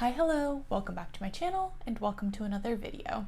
Hi, hello, welcome back to my channel and welcome to another video.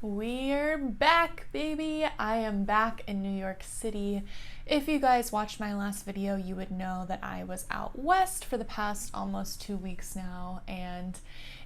We're back, baby! I am back in New York City. If you guys watched my last video, you would know that I was out west for the past almost 2 weeks now, and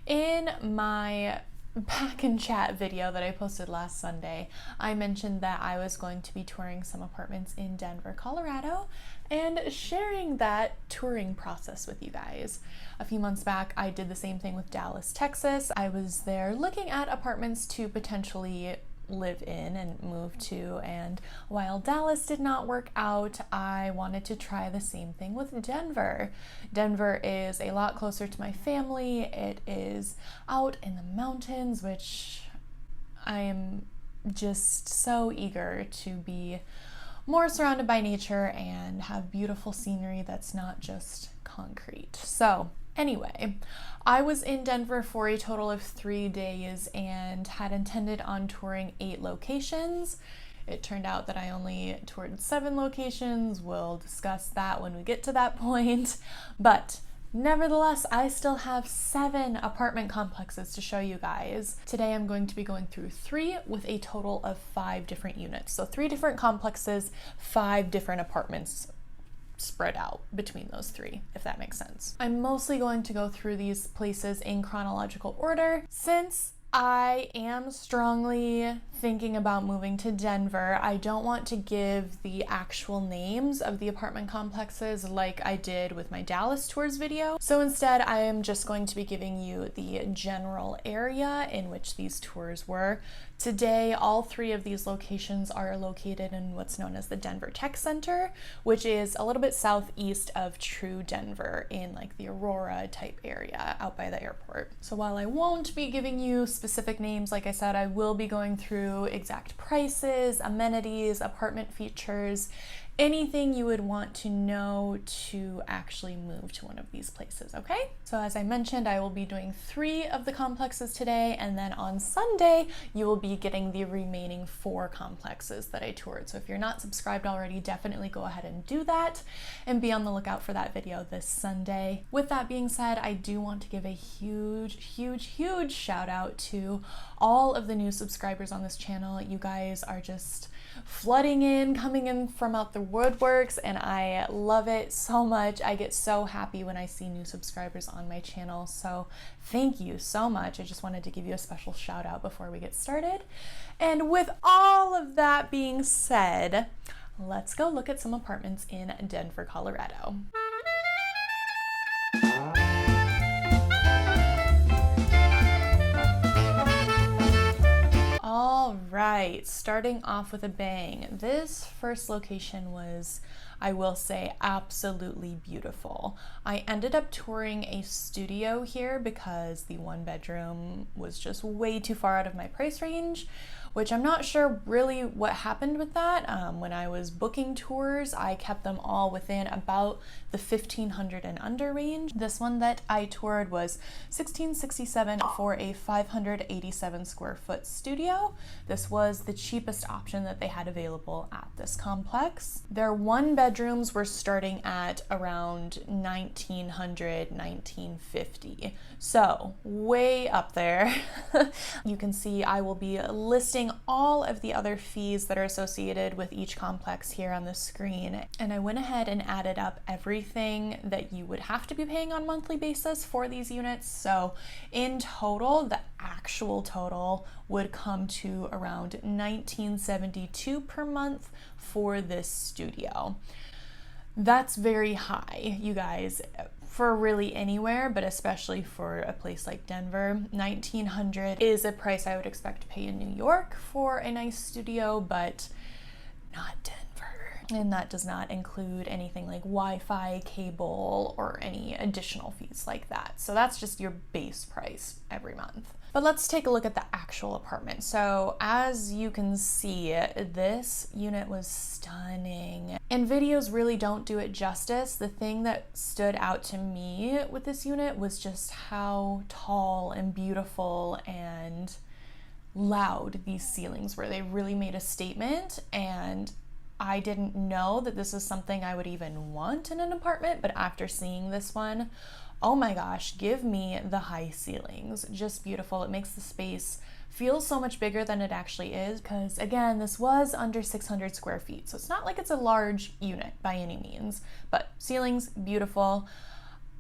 in my back in chat video that I posted last Sunday, I mentioned that I was going to be touring some apartments in Denver, Colorado, and sharing that touring process with you guys. A few months back, I did the same thing with Dallas, Texas. I was there looking at apartments to potentially live in and move to, and while Dallas did not work out, I wanted to try the same thing with Denver. Denver is a lot closer to my family. It is out in the mountains, which I am just so eager to be more surrounded by nature and have beautiful scenery that's not just concrete. So anyway, I was in Denver for a total of 3 days and had intended on touring 8 locations. It turned out that I only toured 7 locations. We'll discuss that when we get to that point. But nevertheless, I still have 7 apartment complexes to show you guys. Today I'm going to be going through 3 with a total of 5 different units. So 3 different complexes, 5 different apartments spread out between those 3, if that makes sense. I'm mostly going to go through these places in chronological order. Since I am strongly thinking about moving to Denver, I don't want to give the actual names of the apartment complexes like I did with my Dallas tours video. So instead, I am just going to be giving you the general area in which these tours were. Today, all 3 of these locations are located in what's known as the Denver Tech Center, which is a little bit southeast of true Denver in like the Aurora type area out by the airport. So while I won't be giving you specific names, like I said, I will be going through exact prices, amenities, apartment features, anything you would want to know to actually move to one of these places, okay? So as I mentioned, I will be doing 3 of the complexes today, and then on Sunday, you will be getting the remaining 4 complexes that I toured. So if you're not subscribed already, definitely go ahead and do that and be on the lookout for that video this Sunday. With that being said, I do want to give a huge shout out to all of the new subscribers on this channel. You guys are just flooding in, coming in from out the woodworks, and I love it so much. I get so happy when I see new subscribers on my channel, so thank you so much. I just wanted to give you a special shout out before we get started. And with all of that being said, let's go look at some apartments in Denver, Colorado. All right, starting off with a bang. This first location was, I will say, absolutely beautiful. I ended up touring a studio here because the 1-bedroom was just way too far out of my price range, which I'm not sure really what happened with that. When I was booking tours, I kept them all within about the $1,500 and under range. This one that I toured was $1,667 for a 587 square foot studio. This was the cheapest option that they had available at this complex. Their 1-bedrooms were starting at around $1,900, $1,950. So way up there. You can see I will be listing all of the other fees that are associated with each complex here on the screen. And I went ahead and added up everything that you would have to be paying on a monthly basis for these units. So in total, the actual total would come to around $1,972 per month for this studio. That's very high, you guys, for really anywhere, but especially for a place like Denver. $1,900 is a price I would expect to pay in New York for a nice studio, but not Denver. And that does not include anything like Wi-Fi, cable, or any additional fees like that. So that's just your base price every month. But let's take a look at the actual apartment. So as you can see, this unit was stunning. And videos really don't do it justice. The thing that stood out to me with this unit was just how tall and beautiful and loud these ceilings were. They really made a statement, and I didn't know that this is something I would even want in an apartment, but after seeing this one, oh my gosh, give me the high ceilings. Just beautiful. It makes the space feel so much bigger than it actually is, because again, this was under 600 square feet. So it's not like it's a large unit by any means, but ceilings, beautiful.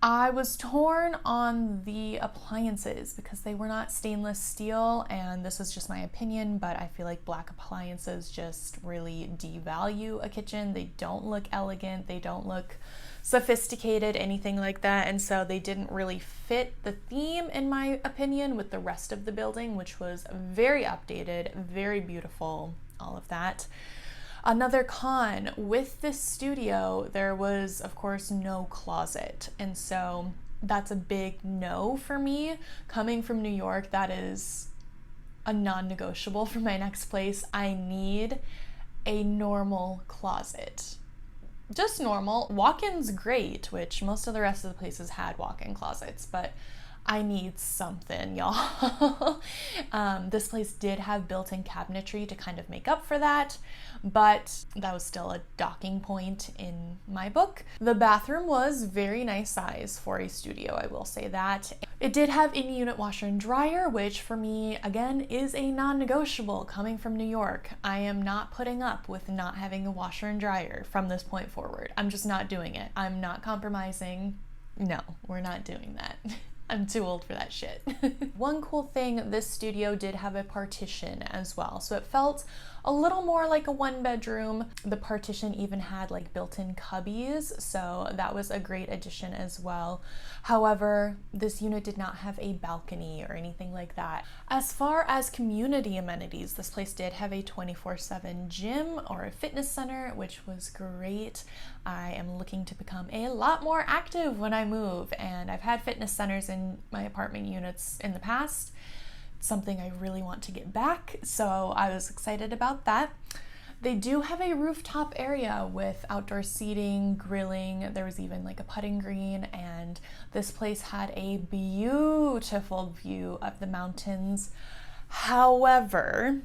I was torn on the appliances because they were not stainless steel, and this is just my opinion, but I feel like black appliances just really devalue a kitchen. They don't look elegant, they don't look sophisticated, anything like that, and so they didn't really fit the theme, in my opinion, with the rest of the building, which was very updated, very beautiful, all of that. Another con with this studio, there was of course no closet, and so that's a big no for me. Coming from New York, that is a non-negotiable for my next place. I need a normal closet. Just normal. Walk-in's great, which most of the rest of the places had walk-in closets, but I need something, y'all. This place did have built-in cabinetry to kind of make up for that, but that was still a docking point in my book. The bathroom was very nice size for a studio, I will say that. It did have in-unit washer and dryer, which for me, again, is a non-negotiable coming from New York. I am not putting up with not having a washer and dryer from this point forward. I'm just not doing it. I'm not compromising. No, we're not doing that. I'm too old for that shit. One cool thing, this studio did have a partition as well, so it felt a little more like a one bedroom. The partition even had like built-in cubbies, so that was a great addition as well. However, this unit did not have a balcony or anything like that. As far as community amenities, this place did have a 24/7 gym or a fitness center, which was great. I am looking to become a lot more active when I move, and I've had fitness centers in my apartment units in the past. It's something I really want to get back, so I was excited about that. They do have a rooftop area with outdoor seating, grilling. There was even like a putting green, and this place had a beautiful view of the mountains. However,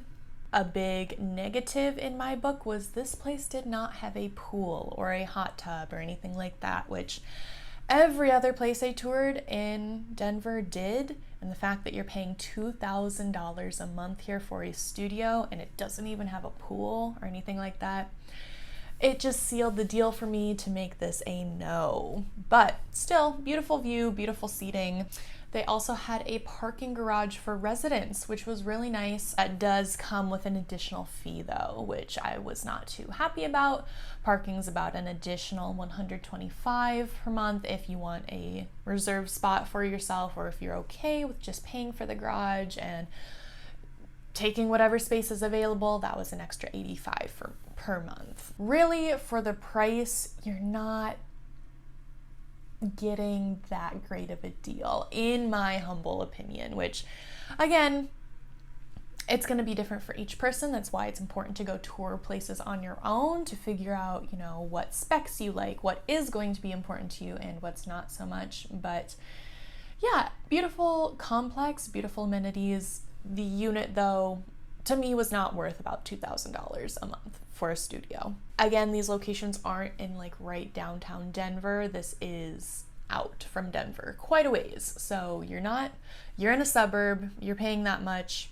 a big negative in my book was this place did not have a pool or a hot tub or anything like that, which every other place I toured in Denver did. And the fact that you're paying $2,000 a month here for a studio and it doesn't even have a pool or anything like that, it just sealed the deal for me to make this a no. But still, beautiful view, beautiful seating. They also had a parking garage for residents, which was really nice. That does come with an additional fee though, which I was not too happy about. Parking's about an additional $125 per month if you want a reserved spot for yourself, or if you're okay with just paying for the garage and taking whatever space is available. That was an extra $85 per month. Really, for the price, you're not getting that great of a deal, in my humble opinion, which again, it's going to be different for each person. That's why it's important to go tour places on your own to figure out, you know, what specs you like, what is going to be important to you and what's not so much. But yeah, beautiful complex, beautiful amenities. The unit though, to me, was not worth about $2,000 a month for a studio. Again, these locations aren't in like right downtown Denver. This is out from Denver quite a ways. So you're in a suburb, you're paying that much.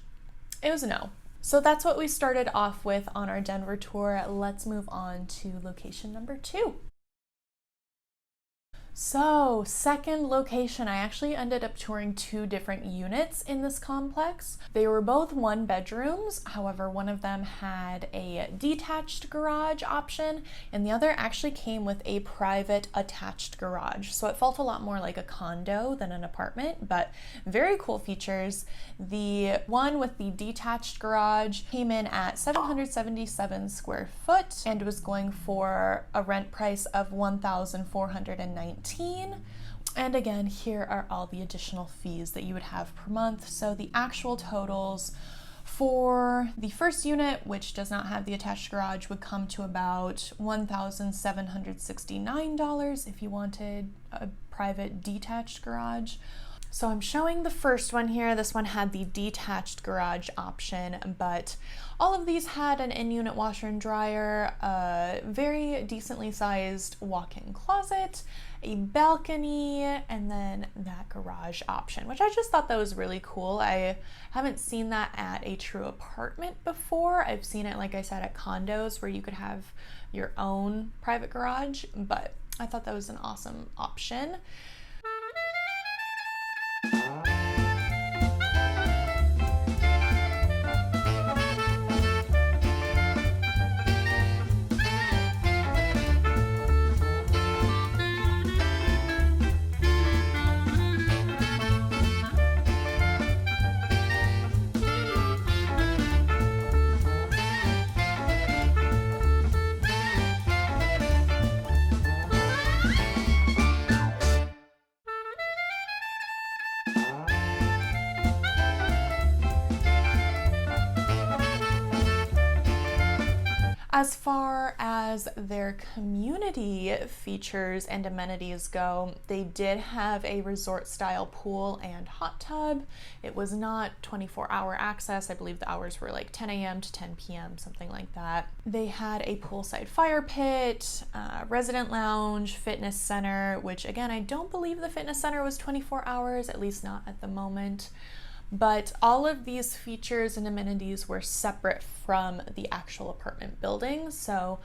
It was a no. So that's what we started off with on our Denver tour. Let's move on to location number 2. So, second location, I actually ended up touring 2 different units in this complex. They were both 1 bedrooms, however, one of them had a detached garage option, and the other actually came with a private attached garage. So it felt a lot more like a condo than an apartment, but very cool features. The one with the detached garage came in at 777 square foot and was going for a rent price of $1,419. And again, here are all the additional fees that you would have per month. So the actual totals for the first unit, which does not have the attached garage, would come to about $1,769 if you wanted a private detached garage. So I'm showing the first one here. This one had the detached garage option, but all of these had an in-unit washer and dryer, a very decently sized walk-in closet, a balcony, and then that garage option, which I just thought that was really cool. I haven't seen that at a true apartment before. I've seen it, like I said, at condos where you could have your own private garage, but I thought that was an awesome option. As far as their community features and amenities go, they did have a resort style pool and hot tub. It was not 24-hour access. I believe the hours were like 10 a.m. to 10 p.m., something like that. They had a poolside fire pit, resident lounge, fitness center, which again, I don't believe the fitness center was 24 hours, at least not at the moment. But all of these features and amenities were separate from the actual apartment building. So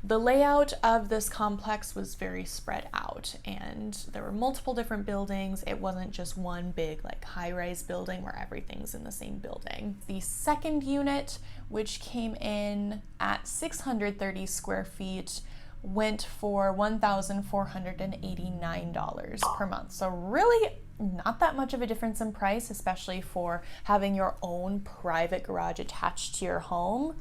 the layout of this complex was very spread out, and there were multiple different buildings. It wasn't just one big like high-rise building where everything's in the same building. The second unit, which came in at 630 square feet, went for $1,489 per month. So really not that much of a difference in price, especially for having your own private garage attached to your home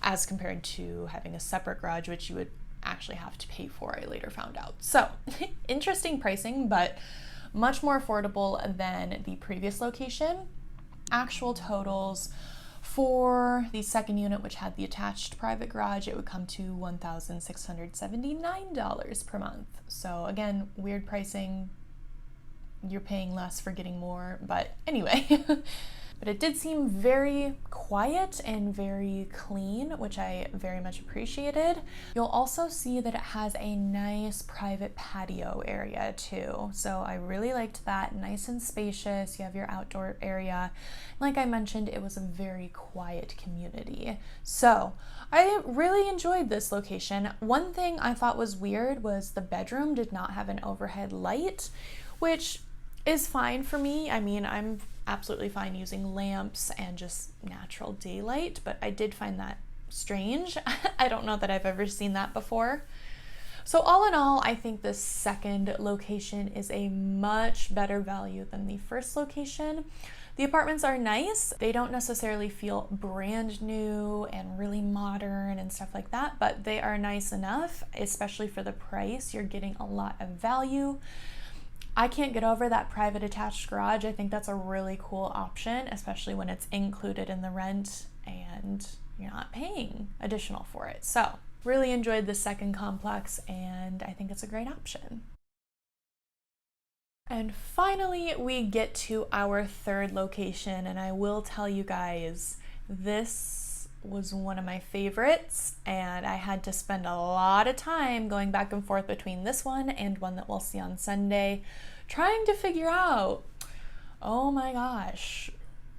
as compared to having a separate garage, which you would actually have to pay for, I later found out. So interesting pricing, but much more affordable than the previous location. Actual totals for the second unit, which had the attached private garage, it would come to $1,679 per month. So again, weird pricing. You're paying less for getting more, but anyway. But it did seem very quiet and very clean, which I very much appreciated. You'll also see that it has a nice private patio area too. So I really liked that, nice and spacious. You have your outdoor area. Like I mentioned, it was a very quiet community. So I really enjoyed this location. One thing I thought was weird was the bedroom did not have an overhead light, which is fine for me. I mean, I'm absolutely fine using lamps and just natural daylight, but I did find that strange. I don't know that I've ever seen that before. So all in all, I think this second location is a much better value than the first location. The apartments are nice. They don't necessarily feel brand new and really modern and stuff like that, but they are nice enough, especially for the price. You're getting a lot of value. I can't get over that private attached garage. I think that's a really cool option, especially when it's included in the rent and you're not paying additional for it. So really enjoyed the second complex, and I think it's a great option. And finally, we get to our third location, and I will tell you guys, this was one of my favorites, and I had to spend a lot of time going back and forth between this one and one that we'll see on Sunday, trying to figure out, oh my gosh,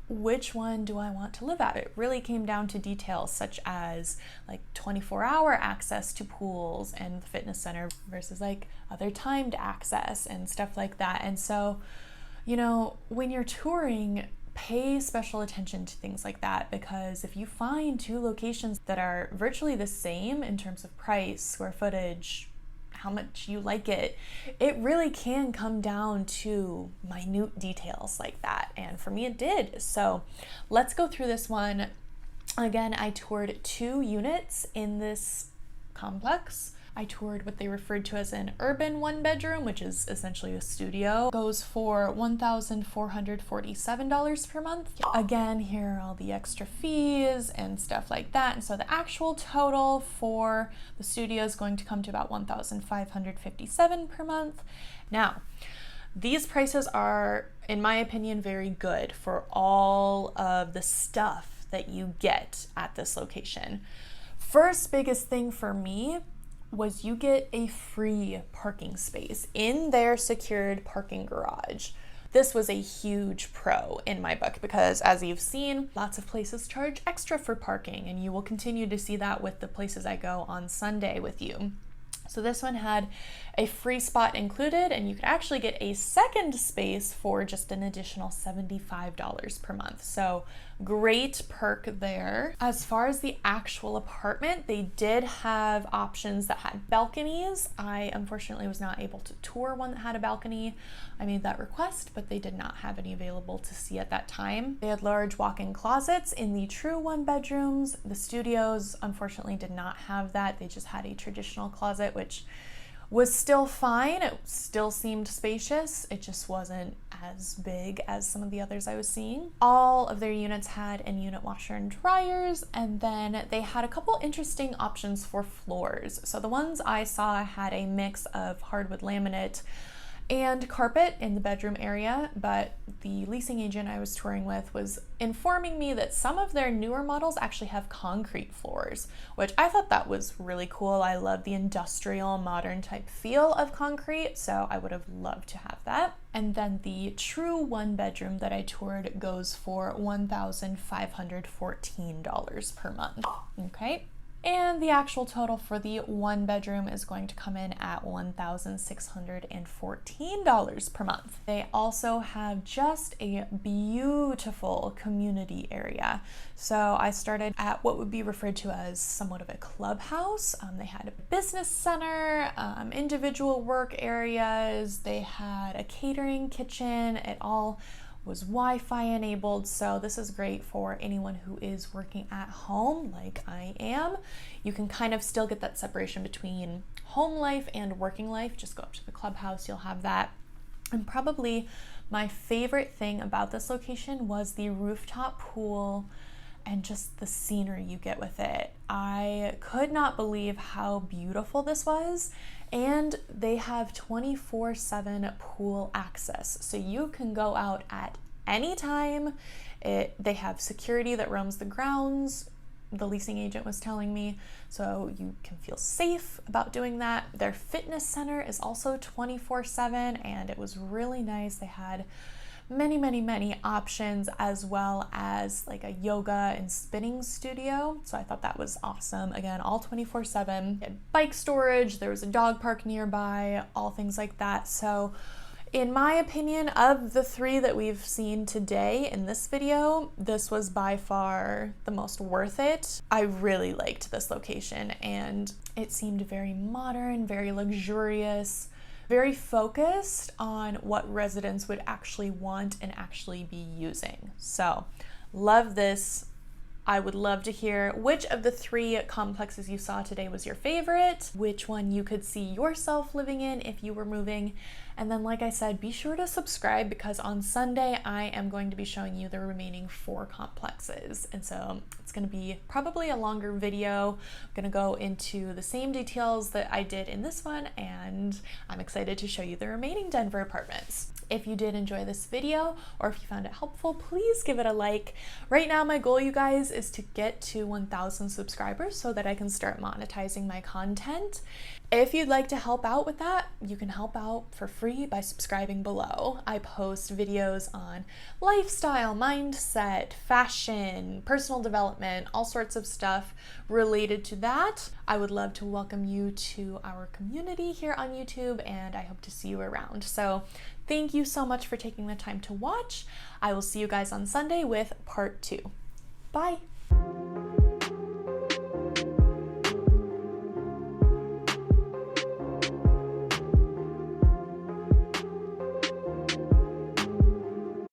which one do I want to live at? It really came down to details such as like 24-hour access to pools and the fitness center versus like other timed access and stuff like that. And so, you know, when you're touring, pay special attention to things like that, because if you find two locations that are virtually the same in terms of price, square footage, how much you like it, it really can come down to minute details like that. And for me, it did. So let's go through this one. Again, I toured 2 units in this complex. I toured what they referred to as an urban 1-bedroom, which is essentially a studio. Goes for $1,447 per month. Again, here are all the extra fees and stuff like that. And so the actual total for the studio is going to come to about $1,557 per month. Now, These prices are, in my opinion, very good for all of the stuff that you get at this location. First biggest thing for me was you get a free parking space in their secured parking garage. This was a huge pro in my book because, as you've seen, lots of places charge extra for parking, and you will continue to see that with the places I go on Sunday with you. So this one had a free spot included, and you could actually get a second space for just an additional $75 per month. So great perk there. As far as the actual apartment, they did have options that had balconies. I unfortunately was not able to tour one that had a balcony. I made that request, but they did not have any available to see at that time. They had large walk-in closets in the true one bedrooms. The studios unfortunately did not have that. They just had a traditional closet, which was still fine. It still seemed spacious. It just wasn't as big as some of the others I was seeing. All of their units had in-unit washer and dryers, and then they had a couple interesting options for floors. So the ones I saw had a mix of hardwood laminate and carpet in the bedroom area, but the leasing agent I was touring with was informing me that some of their newer models actually have concrete floors, which I thought that was really cool. I love the industrial modern type feel of concrete, so I would have loved to have that. And then the true one bedroom that I toured goes for $1,514 per month, okay? And the actual total for the one bedroom is going to come in at $1,614 per month. They also have just a beautiful community area. So I started at what would be referred to as somewhat of a clubhouse. They had a business center, individual work areas, they had a catering kitchen. It all was Wi-Fi enabled, so this is great for anyone who is working at home like I am. You can kind of still get that separation between home life and working life. Just go up to the clubhouse, you'll have that. And probably my favorite thing about this location was the rooftop pool and just the scenery you get with it. I could not believe how beautiful this was. And they have 24/7 pool access. So you can go out at any time. They have security that roams the grounds, the leasing agent was telling me, so you can feel safe about doing that. Their fitness center is also 24/7, and it was really nice. They had many options, as well as like a yoga and spinning studio. So I thought that was awesome. Again, all 24/7. They had bike storage, there was a dog park nearby, all things like that. So in my opinion, of the three that we've seen today in this video, this was by far the most worth it. I really liked this location, and it seemed very modern, very luxurious, very focused on what residents would actually want and actually be using. So, love this. I would love to hear which of the three complexes you saw today was your favorite, which one you could see yourself living in if you were moving. And then, like I said, be sure to subscribe, because on Sunday I am going to be showing you the remaining 4 complexes. And so it's going to be probably a longer video. I'm going to go into the same details that I did in this one, and I'm excited to show you the remaining Denver apartments. If you did enjoy this video, or if you found it helpful, please give it a like. Right now, my goal, you guys, is to get to 1,000 subscribers so that I can start monetizing my content. If you'd like to help out with that, you can help out for free by subscribing below. I post videos on lifestyle, mindset, fashion, personal development, all sorts of stuff related to that. I would love to welcome you to our community here on YouTube, and I hope to see you around. So thank you so much for taking the time to watch. I will see you guys on Sunday with part 2. Bye.